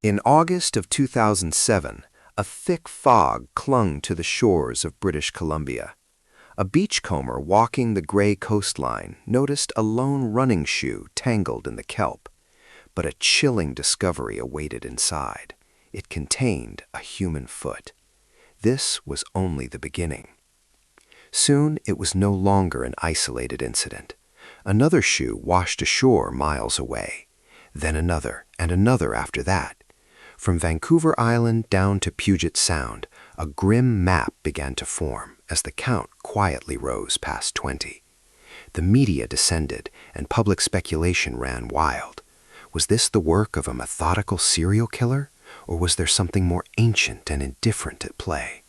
In August of 2007, a thick fog clung to the shores of British Columbia. A beachcomber walking the gray coastline noticed a lone running shoe tangled in the kelp. But a chilling discovery awaited inside. It contained a human foot. This was only the beginning. Soon it was no longer an isolated incident. Another shoe washed ashore miles away. Then another and another after that. From Vancouver Island down to Puget Sound, a grim map began to form as the count quietly rose past 20. The media descended and public speculation ran wild. Was this the work of a methodical serial killer, or was there something more ancient and indifferent at play?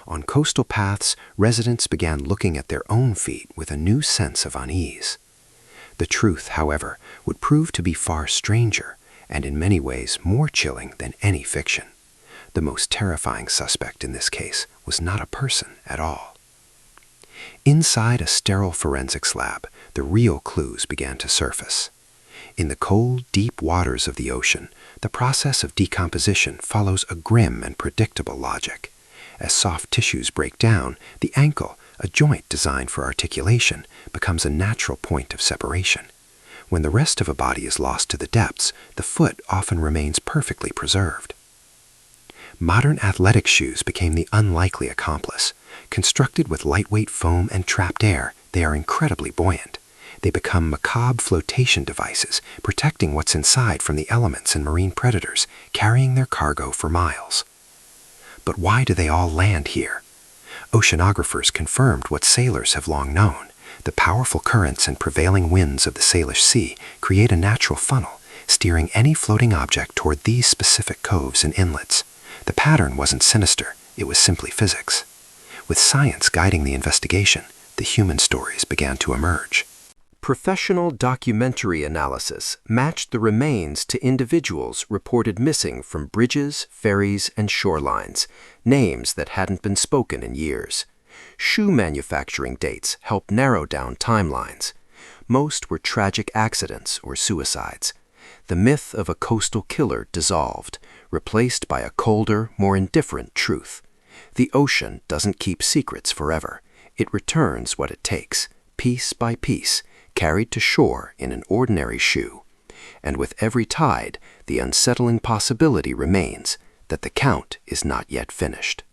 On coastal paths, residents began looking at their own feet with a new sense of unease. The truth, however, would prove to be far stranger, and in many ways more chilling than any fiction. The most terrifying suspect in this case was not a person at all. Inside a sterile forensics lab, the real clues began to surface. In the cold, deep waters of the ocean, the process of decomposition follows a grim and predictable logic. As soft tissues break down, the ankle, a joint designed for articulation, becomes a natural point of separation. When the rest of a body is lost to the depths, the foot often remains perfectly preserved. Modern athletic shoes became the unlikely accomplice. Constructed with lightweight foam and trapped air, they are incredibly buoyant. They become macabre flotation devices, protecting what's inside from the elements and marine predators, carrying their cargo for miles. But why do they all land here? Oceanographers confirmed what sailors have long known. The powerful currents and prevailing winds of the Salish Sea create a natural funnel, steering any floating object toward these specific coves and inlets. The pattern wasn't sinister, it was simply physics. With science guiding the investigation, the human stories began to emerge. Professional documentary analysis matched the remains to individuals reported missing from bridges, ferries, and shorelines, names that hadn't been spoken in years. Shoe manufacturing dates helped narrow down timelines. Most were tragic accidents or suicides. The myth of a coastal killer dissolved, replaced by a colder, more indifferent truth. The ocean doesn't keep secrets forever. It returns what it takes, piece by piece, carried to shore in an ordinary shoe. And with every tide, the unsettling possibility remains that the count is not yet finished.